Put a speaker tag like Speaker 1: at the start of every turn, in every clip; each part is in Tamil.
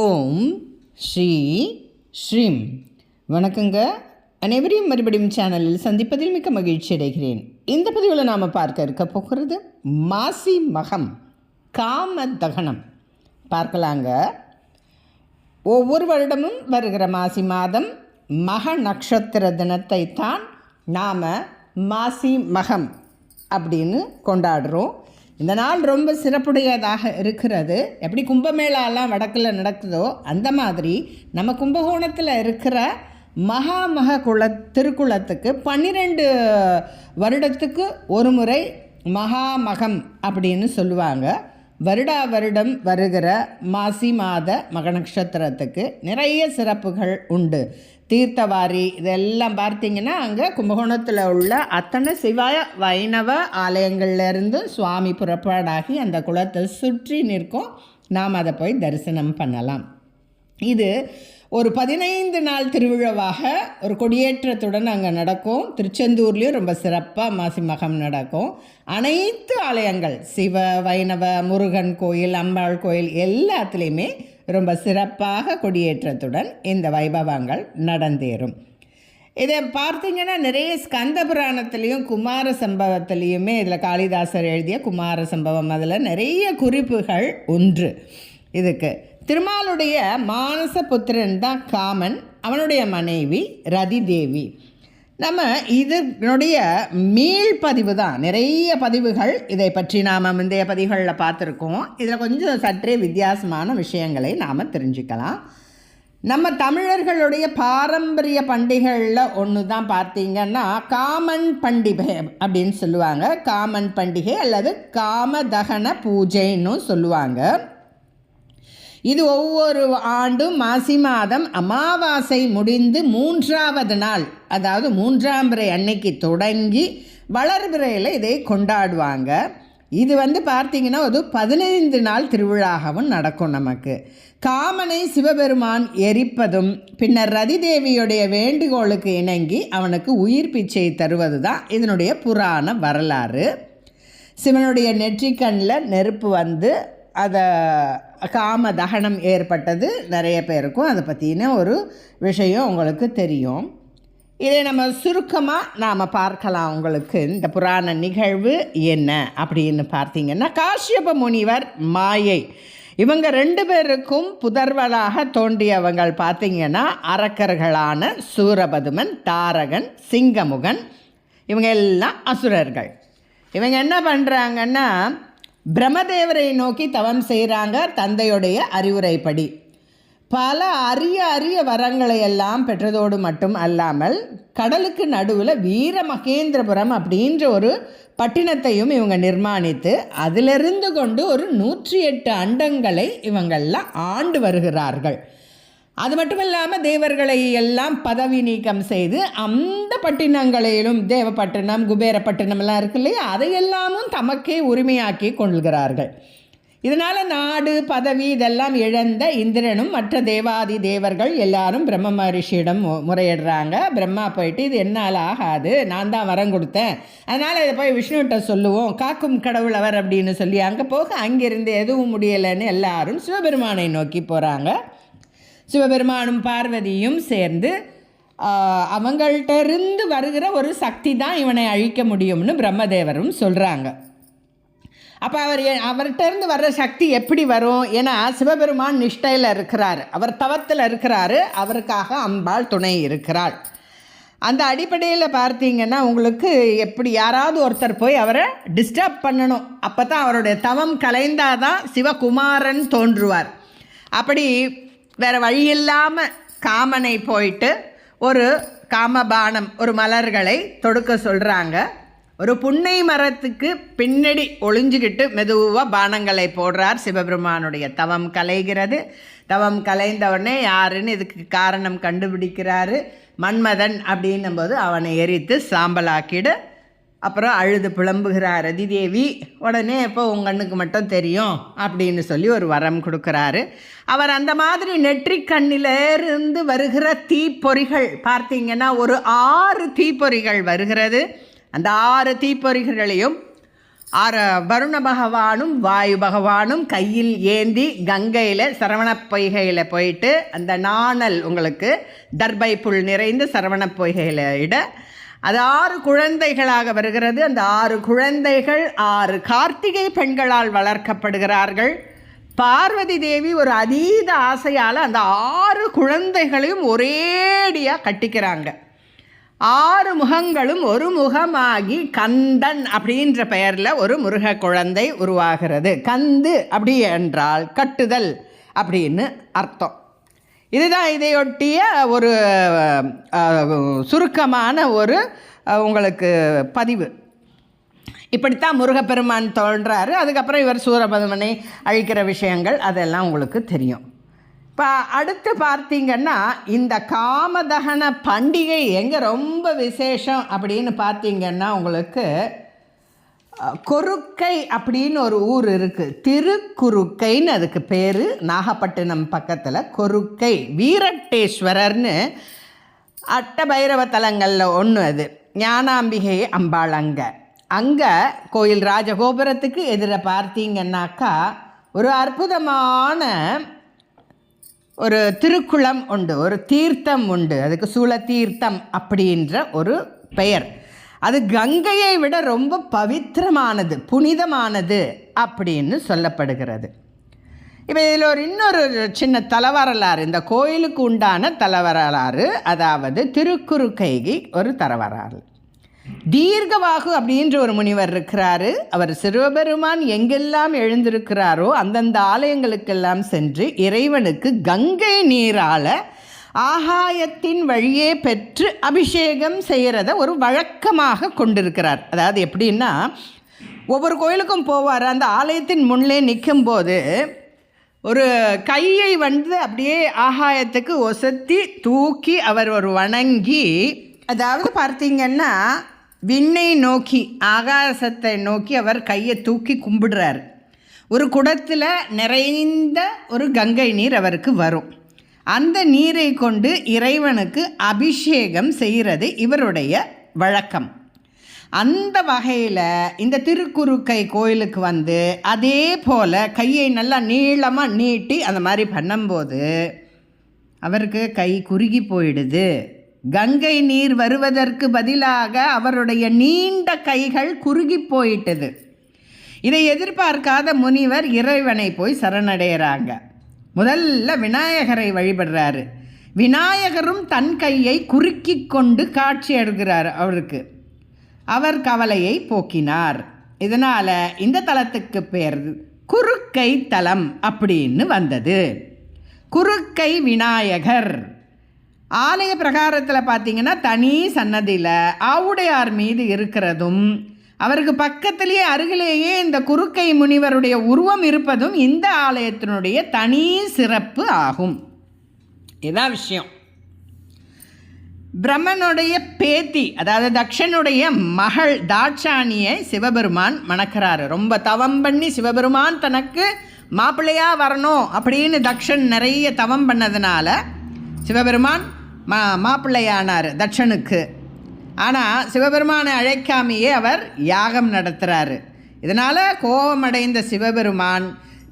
Speaker 1: ஓம் ஸ்ரீ ஸ்ரீம். வணக்கங்க. அனைவரையும் மறுபடியும் சேனலில் சந்திப்பதில் மிக்க மகிழ்ச்சி அடைகிறேன். இந்த பதிவில் நாம் பார்க்க இருக்க போகிறது மாசி மகம் காம தகனம் பார்க்கலாங்க. ஒவ்வொரு வருடமும் வருகிற மாசி மாதம் மக நட்சத்திர தினத்தை தான் நாம் மாசி மகம் அப்படின்னு கொண்டாடுறோம். இந்த நாள் ரொம்ப சிறப்புடையதாக இருக்கிறது. எப்படி கும்பமேளாலாம் வடக்கில் நடக்குதோ அந்த மாதிரி நம்ம கும்பகோணத்தில் இருக்கிற மகாமக திருக்குளத்துக்கு 12 வருடத்துக்கு ஒரு முறை மகாமகம் அப்படின்னு சொல்லுவாங்க. வருடம் வருகிற மாசி மாத மக நட்சத்திரத்துக்கு நிறைய சிறப்புகள் உண்டு. தீர்த்தவாரி இதெல்லாம் பார்த்திங்கன்னா அங்கே கும்பகோணத்தில் உள்ள அத்தனை சிவாய வைணவ ஆலயங்கள்லேருந்து சுவாமி புறப்பாடாகி அந்த குளத்தை சுற்றி நிற்கும். நாம் அதை போய் தரிசனம் பண்ணலாம். இது ஒரு 15 நாள் திருவிழாவாக ஒரு கொடியேற்றத்துடன் அங்கே நடக்கும். திருச்செந்தூர்லேயும் ரொம்ப சிறப்பாக மாசி மகம் நடக்கும். அனைத்து ஆலயங்கள் சிவ வைணவ முருகன் கோயில் அம்பாள் கோயில் எல்லாத்துலேயுமே ரொம்ப சிறப்பாக கொடியேற்றத்துடன் இந்த வைபவங்கள் நடந்தேறும். இதை பார்த்திங்கன்னா நிறைய ஸ்கந்த புராணத்துலேயும் குமார சம்பவத்துலேயுமே இதில் காளிதாசர் எழுதிய குமார சம்பவம் அதில் நிறைய குறிப்புகள் ஒன்று. இதுக்கு திருமாலுடைய மானச புத்திரன் தான் காமன், அவனுடைய மனைவி ரதி தேவி. நம்ம இதனுடைய மீள்பதிவு தான். நிறைய பதிவுகள் இதை பற்றி நாம் முந்தைய பதிவுகளில் பார்த்துருக்கோம். இதில் கொஞ்சம் சற்றே வித்தியாசமான விஷயங்களை நாம் தெரிஞ்சுக்கலாம். நம்ம தமிழர்களுடைய பாரம்பரிய பண்டிகைகளில் ஒன்று தான் பார்த்திங்கன்னா காமன் பண்டிகை அப்படின்னு சொல்லுவாங்க. காமன் பண்டிகை அல்லது காமதகன பூஜைன்னு சொல்லுவாங்க. இது ஒவ்வொரு ஆண்டும் மாசி மாதம் அமாவாசை முடிந்து 3வது நாள், அதாவது 3ஆம் பிறை அன்னைக்கு தொடங்கி வளர்பிறையில் இதை கொண்டாடுவாங்க. இது பார்த்திங்கன்னா ஒரு 15 நாள் திருவிழாகவும் நடக்கும். நமக்கு காமனை சிவபெருமான் எரிப்பதும் பின்னர் ரதி தேவியுடைய வேண்டுகோளுக்கு இணங்கி அவனுக்கு உயிர் பிச்சை தருவது தான் இதனுடைய புராண வரலாறு. சிவனுடைய நெற்றிக்கண்ணில் நெருப்பு அதை காம தகனம் ஏற்பட்டது நிறைய பேருக்கும் அதை பற்றின ஒரு விஷயம் உங்களுக்கு தெரியும். இதை நம்ம சுருக்கமாக நாம் பார்க்கலாம். உங்களுக்கு இந்த புராண நிகழ்வு என்ன அப்படின்னு பார்த்திங்கன்னா, காஷ்யப முனிவர் மாயை இவங்க 2 பேருக்கும் புதர்வலாக தோன்றியவங்கள் பார்த்திங்கன்னா அரக்கர்களான சூரபதுமன், தாரகன், சிங்கமுகன். இவங்க எல்லாம் அசுரர்கள். இவங்க என்ன பண்ணுறாங்கன்னா பிரம்மதேவரை நோக்கி தவம் செய்கிறாங்க. தந்தையுடைய அறிவுரைப்படி பல அரிய வரங்களை எல்லாம் பெற்றதோடு மட்டும் அல்லாமல் கடலுக்கு நடுவில் வீர மகேந்திரபுரம் அப்படின்ற ஒரு பட்டினத்தையும் இவங்க நிர்மாணித்து அதிலிருந்து கொண்டு ஒரு 108 அண்டங்களை இவங்கெல்லாம் ஆண்டு வருகிறார்கள். அது மட்டும் இல்லாமல் தேவர்களை எல்லாம் பதவி நீக்கம் செய்து அந்த பட்டினங்களிலும் தேவப்பட்டினம் குபேரப்பட்டினம் எல்லாம் இருக்கு இல்லையா, அதையெல்லாமும் தமக்கே உரிமையாக்கி கொள்கிறார்கள். இதனால் நாடு பதவி இதெல்லாம் இழந்த இந்திரனும் மற்ற தேவாதி தேவர்கள் எல்லாரும் பிரம்ம மகரிஷியிடம் முறையிடுறாங்க. பிரம்மா போயிட்டு இது என்னால் ஆகாது, நான் தான் வரம் கொடுத்தேன், அதனால் இதை போய் விஷ்ணுகிட்ட சொல்லுவோம், காக்கும் கடவுள் அவர் அப்படின்னு சொல்லி அங்கே போக அங்கிருந்து எதுவும் முடியலைன்னு எல்லாரும் சிவபெருமானை நோக்கி போகிறாங்க. சிவபெருமானும் பார்வதியும் சேர்ந்து அவங்கள்ட்ட இருந்து வருகிற ஒரு சக்தி தான் இவனை அழிக்க முடியும்னு பிரம்மதேவரும் சொல்கிறாங்க. அப்போ அவர்கிட்ட இருந்து வர்ற சக்தி எப்படி வரும்? ஏன்னா சிவபெருமான் நிஷ்டையில் இருக்கிறார், அவர் தவத்தில் இருக்கிறாரு, அவருக்காக அம்பாள் துணை இருக்கிறாள். அந்த அடிப்படையில் பார்த்திங்கன்னா உங்களுக்கு எப்படி யாராவது ஒருத்தர் போய் அவரை டிஸ்டர்ப் பண்ணணும், அப்போ தான் அவருடைய தவம் கலைந்தாதான் சிவகுமாரன் தோன்றுவார். அப்படி வேறு வழியில்லாமல் காமனை போயிட்டு ஒரு காமபானம் ஒரு மலர்களை தொடுக்க சொல்கிறாங்க. ஒரு புன்னை மரத்துக்கு பின்னாடி ஒளிஞ்சுக்கிட்டு மெதுவாக பானங்களை போடுறார். சிவபெருமானுடைய தவம் கலைகிறது. தவம் கலைந்தவுடனே யாருன்னு இதுக்கு காரணம் கண்டுபிடிக்கிறாரு. மன்மதன் அப்படின்னும்போது அவனை எரித்து சாம்பலாக்கிடு. அப்புறம் அழுது புலம்புகிறார் ரதிதேவி. உடனே இப்போ உங்கள் கண்ணுக்கு மட்டும் தெரியும் அப்படின்னு சொல்லி ஒரு வரம் கொடுக்குறாரு. அவர் அந்த மாதிரி நெற்றிக்கண்ணிலிருந்து வருகிற தீப்பொறிகள் பார்த்திங்கன்னா ஒரு 6 தீப்பொறிகள் வருகிறது. அந்த 6 தீப்பொறிகளையும் வருண பகவானும் வாயு பகவானும் கையில் ஏந்தி கங்கையில் சரவணப் பொய்கையில் போயிட்டு அந்த நாணல் உங்களுக்கு தர்பை புல் நிறைந்து சரவணப் பொய்கையில் இட அது 6 குழந்தைகளாக வருகிறது. அந்த 6 குழந்தைகள் 6 கார்த்திகை பெண்களால் வளர்க்கப்படுகிறார்கள். பார்வதி தேவி ஒரு அதீத ஆசையால் அந்த 6 குழந்தைகளையும் ஒரேடியாக கட்டிக்கிறாங்க. 6 முகங்களும் ஒரு முகமாகி கந்தன் அப்படின்ற பெயரில் ஒரு முருக குழந்தை உருவாகிறது. கந்து அப்படி என்றால் கட்டுதல் அப்படின்னு அர்த்தம். இதுதான் இதையொட்டிய ஒரு சுருக்கமான ஒரு உங்களுக்கு பதிவு. இப்படித்தான் முருகப்பெருமான் தோன்றாரு. அதுக்கப்புறம் இவர் சூரபதுமனை அழிக்கிற விஷயங்கள் அதெல்லாம் உங்களுக்கு தெரியும். இப்போ அடுத்து பார்த்தீங்கன்னா இந்த காமதகன பண்டிகை எங்கே ரொம்ப விசேஷம் அப்படின்னு பார்த்தீங்கன்னா உங்களுக்கு கொருக்கை அப்படின்னு ஒரு ஊர் இருக்குது. திருக்குறுக்கைன்னு அதுக்கு பேர். நாகப்பட்டினம் பக்கத்தில் கொருக்கை வீரட்டேஸ்வரர்னு அட்டபைரவ தலங்களில் ஒன்று. அது ஞானாம்பிகை அம்பாள். அங்கே கோயில் ராஜகோபுரத்துக்கு எதிர பார்த்தீங்கன்னாக்கா ஒரு அற்புதமான ஒரு திருக்குளம் உண்டு, ஒரு தீர்த்தம் உண்டு. அதுக்கு சூழ தீர்த்தம் அப்படின்ற ஒரு பெயர். அது கங்கையை விட ரொம்ப பவித்திரமானது, புனிதமானது அப்படின்னு சொல்லப்படுகிறது. இப்போ இதில் இன்னொரு சின்ன தலவரலாறு, இந்த கோயிலுக்கு உண்டான தலவரலாறு, அதாவது திருக்குறுக்கைக்கு ஒரு தலவரலாறு. தீர்க்கவாகு அப்படின்ற ஒரு முனிவர் இருக்கிறாரு. அவர் சிவபெருமான் எங்கெல்லாம் எழுந்திருக்கிறாரோ அந்தந்த ஆலயங்களுக்கெல்லாம் சென்று இறைவனுக்கு கங்கை நீரால் ஆகாயத்தின் வழியே பெற்று அபிஷேகம் செய்கிறத ஒரு வழக்கமாக கொண்டிருக்கிறார். அதாவது எப்படின்னா, ஒவ்வொரு கோயிலுக்கும் போவார். அந்த ஆலயத்தின் முன்னே நிற்கும்போது ஒரு கையை அப்படியே ஆகாயத்துக்கு ஒசத்தி தூக்கி அவர் ஒரு வணங்கி, அதாவது பார்த்தீங்கன்னா விண்ணை நோக்கி ஆகாசத்தை நோக்கி அவர் கையை தூக்கி கும்பிடுறார். ஒரு குடத்தில் நிறைந்த ஒரு கங்கை நீர் அவருக்கு வரும். அந்த நீரை கொண்டு இறைவனுக்கு அபிஷேகம் செய்கிறது இவருடைய வழக்கம். அந்த வகையில் இந்த திருக்குறுக்கை கோயிலுக்கு அதே போல் கையை நல்லா நீளமாக நீட்டி அந்த மாதிரி பண்ணும்போது அவருக்கு கை குறுகி போயிடுது. கங்கை நீர் வருவதற்கு பதிலாக அவருடைய நீண்ட கைகள் குறுகி போயிட்டது. இதை எதிர்பார்க்காத முனிவர் இறைவனை போய் சரணடைகிறாங்க. முதல்ல விநாயகரை வழிபடுறாரு. விநாயகரும் தன் கையை குறுக்கி கொண்டு காட்சி அளிக்கிறார் அவருக்கு. அவர் கவலையை போக்கினார். இதனால் இந்த தலத்துக்கு பேர் குறுக்கை தலம் அப்படின்னு வந்தது. குறுக்கை விநாயகர் ஆலய பிரகாரத்தில் பார்த்தீங்கன்னா தனி சன்னதியில் ஆவுடையார் மீது இருக்கிறதும், அவருக்கு பக்கத்திலேயே அருகிலேயே இந்த குறுக்கை முனிவருடைய உருவம் இருப்பதும் இந்த ஆலயத்தினுடைய தனி சிறப்பு ஆகும். இதான் விஷயம். பிரம்மனுடைய பேத்தி, அதாவது தக்ஷனுடைய மகள் தாட்சாணியை சிவபெருமான் மணக்கிறாரு. ரொம்ப தவம் பண்ணி சிவபெருமான் தனக்கு மாப்பிள்ளையாக வரணும் அப்படின்னு தக்ஷன் நிறைய தவம் பண்ணதுனால சிவபெருமான் மாப்பிள்ளையானார் தட்சனுக்கு. ஆனால் சிவபெருமானை அழைக்காமையே அவர் யாகம் நடத்துகிறாரு. இதனால் கோபமடைந்த சிவபெருமான்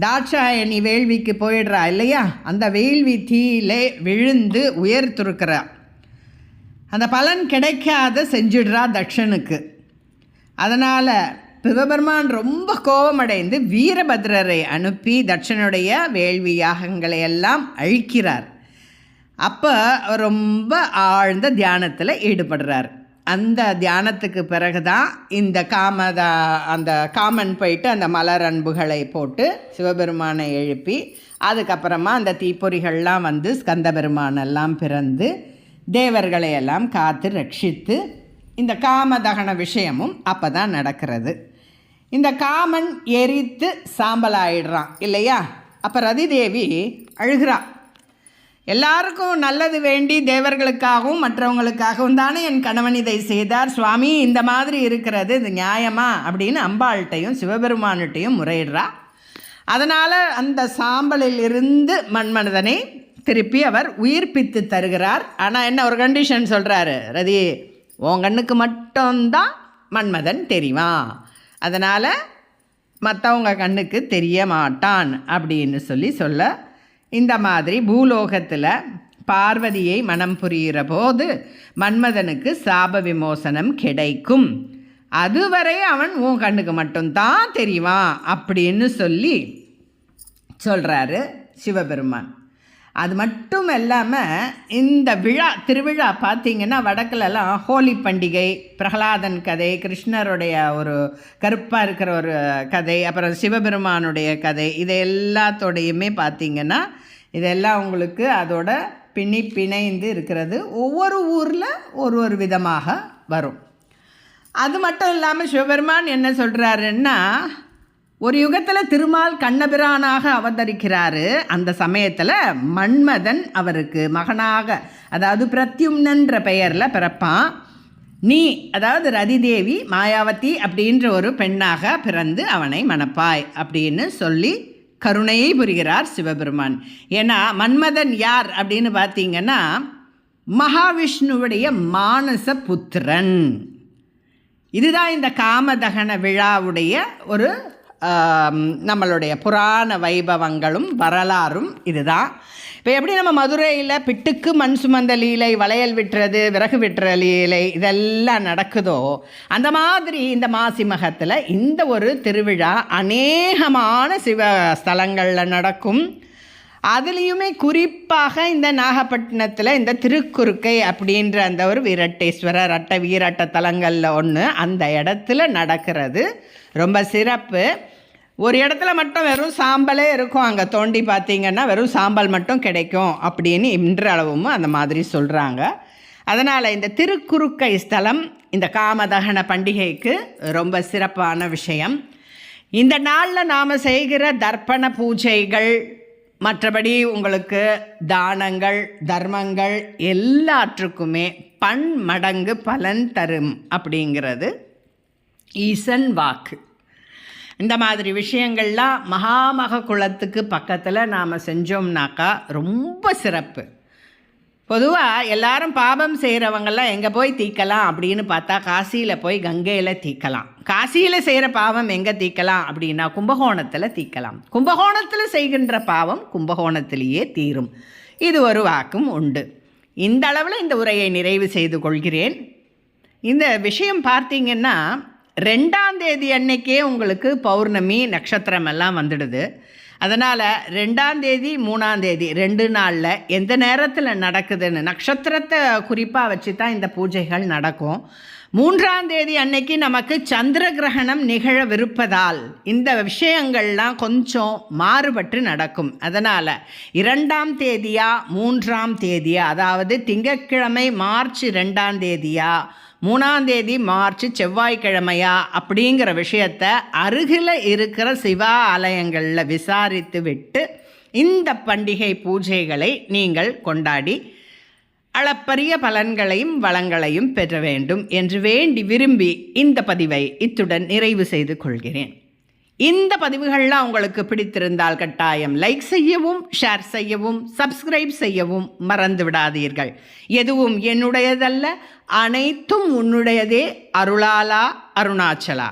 Speaker 1: தாட்சாயணி வேள்விக்கு போயிடுறா இல்லையா, அந்த வேள்வி தீயிலே விழுந்து உயர்த்துருக்கிறார். அந்த பலன் கிடைக்காத செஞ்சிடுறா தட்சனுக்கு. அதனால் சிவபெருமான் ரொம்ப கோபமடைந்து வீரபத்ரரை அனுப்பி தட்சனுடைய வேள்வி யாகங்களை எல்லாம் அழிக்கிறார். அப்போ ரொம்ப ஆழ்ந்த தியானத்தில் ஈடுபடுறார். அந்த தியானத்துக்கு பிறகு தான் இந்த அந்த காமன் போயிட்டு அந்த மலர் அன்புகளை போட்டு சிவபெருமானை எழுப்பி, அதுக்கப்புறமா அந்த தீப்பொறிகள்லாம் ஸ்கந்த பெருமானெல்லாம் பிறந்து தேவர்களையெல்லாம் காத்து ரட்சித்து இந்த காமதகன விஷயமும் அப்போ தான் நடக்கிறது. இந்த காமன் எரித்து சாம்பலாயிடுறான் இல்லையா. அப்போ ரதிதேவி அழுகிறான். எல்லாருக்கும் நல்லது வேண்டி தேவர்களுக்காகவும் மற்றவங்களுக்காகவும் தானே என் கணவன் இதை செய்தார் சுவாமி, இந்த மாதிரி இருக்கிறது இது நியாயமா அப்படின்னு அம்பாள்கிட்டையும் சிவபெருமான்கிட்டையும் முறையிடுறா. அதனால் அந்த சாம்பலில் இருந்து மன்மதனை திருப்பி அவர் உயிர்ப்பித்து தருகிறார். ஆனால் என்ன ஒரு கண்டிஷன் சொல்கிறாரு, ரதி, உன் கண்ணுக்கு மட்டும்தான் மன்மதன் தெரியுமா, அதனால் மற்றவங்க கண்ணுக்கு தெரிய மாட்டான் அப்படின்னு சொல்ல இந்த மாதிரி பூலோகத்தில் பார்வதியை மனம் புரிகிற போது மன்மதனுக்கு சாப விமோசனம் கிடைக்கும். அதுவரை அவன் உன் கண்ணுக்கு மட்டும்தான் தெரியுவான் அப்படின்னு சொல்கிறாரு சிவபெருமான். அது மட்டும் இல்லாமல் இந்த திருவிழா பார்த்திங்கன்னா வடக்குலலாம் ஹோலி பண்டிகை, பிரகலாதன் கதை, கிருஷ்ணருடைய ஒரு கருப்பாக இருக்கிற ஒரு கதை, அப்புறம் சிவபெருமானுடைய கதை, இது எல்லாத்தோடையுமே பார்த்திங்கன்னா இதெல்லாம் உங்களுக்கு அதோட பிணைந்து இருக்கிறது. ஒவ்வொரு ஊரில் ஒரு விதமாக வரும். அது மட்டும் இல்லாமல் சிவபெருமான் என்ன சொல்கிறாருன்னா, ஒரு யுகத்தில் திருமால் கண்ணபிரானாக அவதரிக்கிறாரு. அந்த சமயத்தில் மன்மதன் அவருக்கு மகனாக, அதாவது பிரத்யும்னன்ற பெயரில் பிறப்பான். நீ, அதாவது ரதிதேவி மாயாவதி அப்படின்ற ஒரு பெண்ணாக பிறந்து அவனை மணப்பாய் அப்படின்னு கருணையை புரிகிறார் சிவபெருமான். ஏன்னா மன்மதன் யார் அப்படின்னு பார்த்தீங்கன்னா மகாவிஷ்ணுவுடைய மானச புத்திரன். இதுதான் இந்த காமதகன விழாவுடைய ஒரு நம்மளுடைய புராண வைபவங்களும் வரலாறும் இதுதான். இப்போ எப்படி நம்ம மதுரையில் பிட்டுக்கு மண் சுமந்த லீலை, வளையல் விட்டுறது, விறகு விட்டுற லீலை இதெல்லாம் நடக்குதோ, அந்த மாதிரி இந்த மாசி மகத்தில் இந்த ஒரு திருவிழா அநேகமான சிவ ஸ்தலங்களில் நடக்கும். அதுலேயுமே குறிப்பாக இந்த நாகப்பட்டினத்தில் இந்த திருக்குறுக்கை அப்படின்ற அந்த ஒரு வீரட்டேஸ்வரர் வீரட்ட தலங்களில் ஒன்று, அந்த இடத்துல நடக்கிறது ரொம்ப சிறப்பு. ஒரு இடத்துல மட்டும் வெறும் சாம்பலே இருக்கும், அங்கே தோண்டி பார்த்திங்கன்னா வெறும் சாம்பல் மட்டும் கிடைக்கும் அப்படின்னு இன்றளவும் அந்த மாதிரி சொல்கிறாங்க. அதனால் இந்த திருக்குறுக்கை ஸ்தலம் இந்த காமதகன பண்டிகைக்கு ரொம்ப சிறப்பான விஷயம். இந்த நாளில் நாம் செய்கிற தர்ப்பண பூஜைகள், மற்றபடி உங்களுக்கு தானங்கள், தர்மங்கள் எல்லாற்றுக்குமே பன்மடங்கு பலன் தரும் அப்படிங்கிறது ஈசன் வாக்கு. இந்த மாதிரி விஷயங்கள்லாம் மகாமக குலத்துக்கு பக்கத்தில் நாம் செஞ்சோம்னாக்கா ரொம்ப சிறப்பு. பொதுவாக எல்லாரும் பாபம் செய்கிறவங்கெல்லாம் எங்கே போய் தீர்க்கலாம் அப்படின்னு பார்த்தா காசியில் போய் கங்கையில் தீர்க்கலாம். காசியில் செய்கிற பாவம் எங்கே தீர்க்கலாம் அப்படின்னா கும்பகோணத்தில் தீர்க்கலாம். கும்பகோணத்தில் செய்கின்ற பாவம் கும்பகோணத்திலேயே தீரும். இது ஒரு வாக்கும் உண்டு. இந்த அளவில் இந்த உரையை நிறைவு செய்து கொள்கிறேன். இந்த விஷயம் பார்த்திங்கன்னா 2ஆம் தேதி அன்னைக்கே உங்களுக்கு பௌர்ணமி நட்சத்திரம் எல்லாம் வந்துடுது. அதனால் 2ஆம் தேதி 3ஆம் தேதி 2 நாளில் எந்த நேரத்தில் நடக்குதுன்னு நட்சத்திரத்தை குறிப்பாக வச்சு தான் இந்த பூஜைகள் நடக்கும். 3ஆம் தேதி அன்னைக்கு நமக்கு சந்திர கிரகணம் நிகழவிருப்பதால் இந்த விஷயங்கள்லாம் கொஞ்சம் மாறுபட்டு நடக்கும். அதனால் 2ஆம் தேதியா 3ஆம் தேதியா, அதாவது திங்கட்கிழமை மார்ச் 2ஆம் தேதியா 3ஆம் தேதி மார்ச் செவ்வாய்க்கிழமையா அப்படிங்கிற விஷயத்தை அருகில் இருக்கிற சிவா ஆலயங்களில் விசாரித்து விட்டு இந்த பண்டிகை பூஜைகளை நீங்கள் கொண்டாடி அளப்பரிய பலன்களையும் வளங்களையும் பெற வேண்டும் என்று வேண்டி விரும்பி இந்த பதிவை இத்துடன் நிறைவு செய்து கொள்கிறேன். இந்த பதிவுகள்லாம் உங்களுக்கு பிடித்திருந்தால் கட்டாயம் லைக் செய்யவும், ஷேர் செய்யவும், சப்ஸ்கிரைப் செய்யவும் மறந்து விடாதீர்கள். எதுவும் என்னுடையதல்ல, அனைத்தும் உன்னுடையதே. அருளாலா அருணாச்சலா.